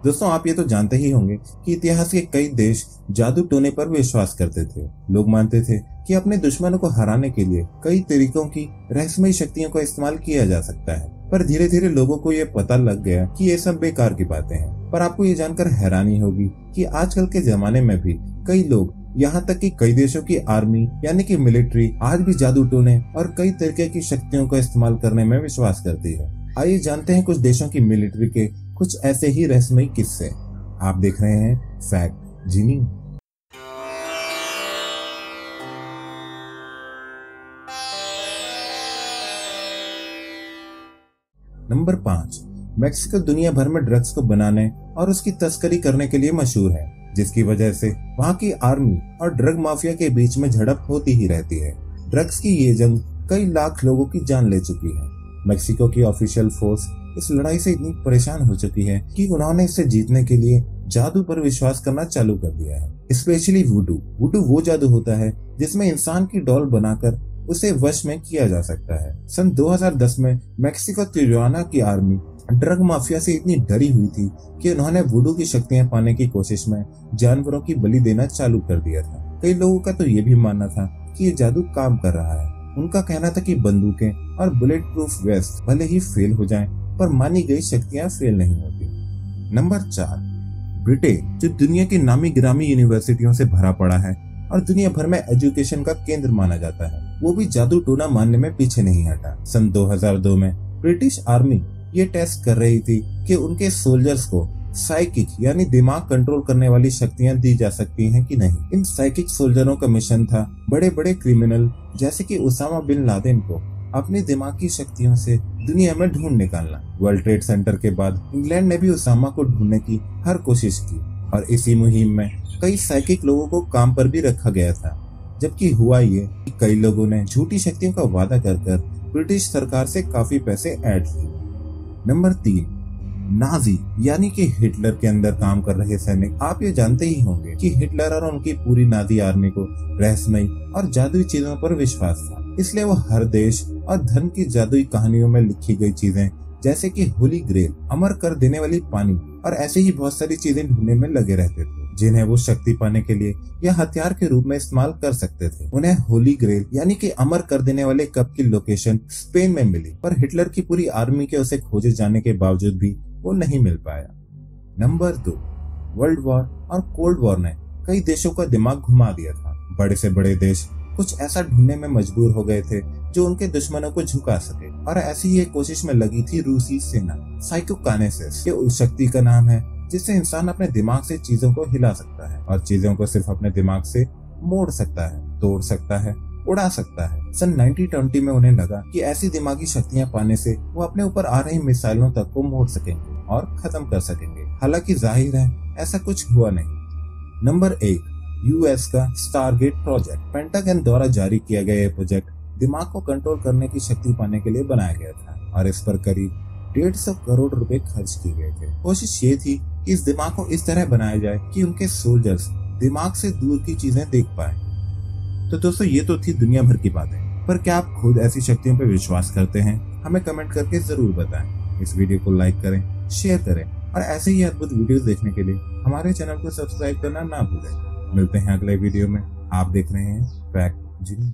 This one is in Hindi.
दोस्तों, आप ये तो जानते ही होंगे कि इतिहास के कई देश जादू टोने पर विश्वास करते थे। लोग मानते थे कि अपने दुश्मनों को हराने के लिए कई तरीकों की रहस्यमयी शक्तियों का इस्तेमाल किया जा सकता है। पर धीरे धीरे लोगों को ये पता लग गया कि ये सब बेकार की बातें हैं। पर आपको ये जानकर हैरानी होगी कि आजकल के जमाने में भी कई लोग, यहाँ तक कि कई देशों की आर्मी यानी कि मिलिट्री आज भी जादू टोने और कई तरीके की शक्तियों का इस्तेमाल करने में विश्वास करती है। आइए जानते हैं कुछ देशों की मिलिट्री के कुछ ऐसे ही रहस्यमयी किस्से। आप देख रहे हैं फैक्ट जीनी। नंबर 5, मेक्सिको दुनिया भर में ड्रग्स को बनाने और उसकी तस्करी करने के लिए मशहूर है, जिसकी वजह से वहाँ की आर्मी और ड्रग माफिया के बीच में झड़प होती ही रहती है। ड्रग्स की ये जंग कई लाख लोगों की जान ले चुकी है। मेक्सिको की ऑफिशियल फोर्स इस लड़ाई से इतनी परेशान हो चुकी है कि उन्होंने इसे जीतने के लिए जादू पर विश्वास करना चालू कर दिया है। स्पेशली वुडू। वुडू वो जादू होता है जिसमें इंसान की डॉल बनाकर उसे वश में किया जा सकता है। सन 2010 में मेक्सिको तिजुआना की आर्मी ड्रग माफिया से इतनी डरी हुई थी कि उन्होंने वुडू की शक्तियां पाने की कोशिश में जानवरों की बलि देना चालू कर दिया था। कई लोगों का तो ये भी मानना था कि ये जादू काम कर रहा है। उनका कहना था कि बंदूकें और बुलेट प्रूफ वेस्ट भले ही फेल हो जाएं, पर मानी गई शक्तियां फेल नहीं होती। नंबर 4, ब्रिटेन, जो दुनिया की नामी गिरामी यूनिवर्सिटियों से भरा पड़ा है और दुनिया भर में एजुकेशन का केंद्र माना जाता है, वो भी जादू टोना मानने में पीछे नहीं हटा। सन 2002 में ब्रिटिश आर्मी ये टेस्ट कर रही थी कि उनके सोल्जर्स को साइकिक यानी दिमाग कंट्रोल करने वाली शक्तियां दी जा सकती हैं कि नहीं। इन साइकिक सोल्जरों का मिशन था बड़े बड़े क्रिमिनल जैसे कि उसामा बिन लादेन को अपनी दिमागी शक्तियों से दुनिया में ढूंढ निकालना। वर्ल्ड ट्रेड सेंटर के बाद इंग्लैंड ने भी उसामा को ढूंढने की हर कोशिश की और इसी मुहिम में कई साइकिक लोगों को काम पर भी रखा गया था। जबकि हुआ ये कि कई लोगों ने झूठी शक्तियों का वादा कर ब्रिटिश सरकार से काफी पैसे ऐड किए। नंबर 3, नाजी यानी कि हिटलर के अंदर काम कर रहे सैनिक। आप ये जानते ही होंगे कि हिटलर और उनकी पूरी नाजी आर्मी को रहस्यमयी और जादुई चीजों पर विश्वास था, इसलिए वो हर देश और धर्म की जादुई कहानियों में लिखी गई चीजें जैसे कि होली ग्रेल, अमर कर देने वाली पानी और ऐसे ही बहुत सारी चीजें ढूंढने में लगे रहते थे, जिन्हें वो शक्ति पाने के लिए या हथियार के रूप में इस्तेमाल कर सकते थे। उन्हें होली ग्रेल यानी कि अमर कर देने वाले कप की लोकेशन स्पेन में मिली, पर हिटलर की पूरी आर्मी के उसे खोजे जाने के बावजूद भी वो नहीं मिल पाया। नंबर 2, वर्ल्ड वॉर और कोल्ड वॉर ने कई देशों का दिमाग घुमा दिया था। बड़े से बड़े देश कुछ ऐसा ढूंढने में मजबूर हो गए थे जो उनके दुश्मनों को झुका सके, और ऐसी ही एक कोशिश में लगी थी रूसी सेना। साइकोकाइनेसिस ये उस शक्ति का नाम है जिससे इंसान अपने दिमाग से चीजों को हिला सकता है और चीजों को सिर्फ अपने दिमाग से मोड़ सकता है, तोड़ सकता है, उड़ा सकता है। सन 1920 में उन्हें लगा कि ऐसी दिमागी शक्तियां पाने से वो अपने ऊपर आ रही मिसाइलों तक को मोड़ सकेंगे और खत्म कर सकेंगे। हालांकि जाहिर है ऐसा कुछ हुआ नहीं। नंबर 1, यूएस का स्टारगेट प्रोजेक्ट। पेंटागन द्वारा जारी किया गया ये प्रोजेक्ट दिमाग को कंट्रोल करने की शक्ति पाने के लिए बनाया गया था और इस पर करीब 150 करोड़ रुपए खर्च किए गए थे। कोशिश ये थी कि इस दिमाग को इस तरह बनाया जाए कि उनके सोल्जर्स दिमाग से दूर की चीजें देख पाए। तो दोस्तों, ये तो थी दुनिया भर की बातें, पर क्या आप खुद ऐसी शक्तियों पर विश्वास करते हैं? हमें कमेंट करके जरूर बताएं। इस वीडियो को लाइक करें, शेयर करें और ऐसे ही अद्भुत वीडियोस देखने के लिए हमारे चैनल को सब्सक्राइब करना ना भूलें। मिलते हैं अगले वीडियो में। आप देख रहे हैं फैक्ट जीनी।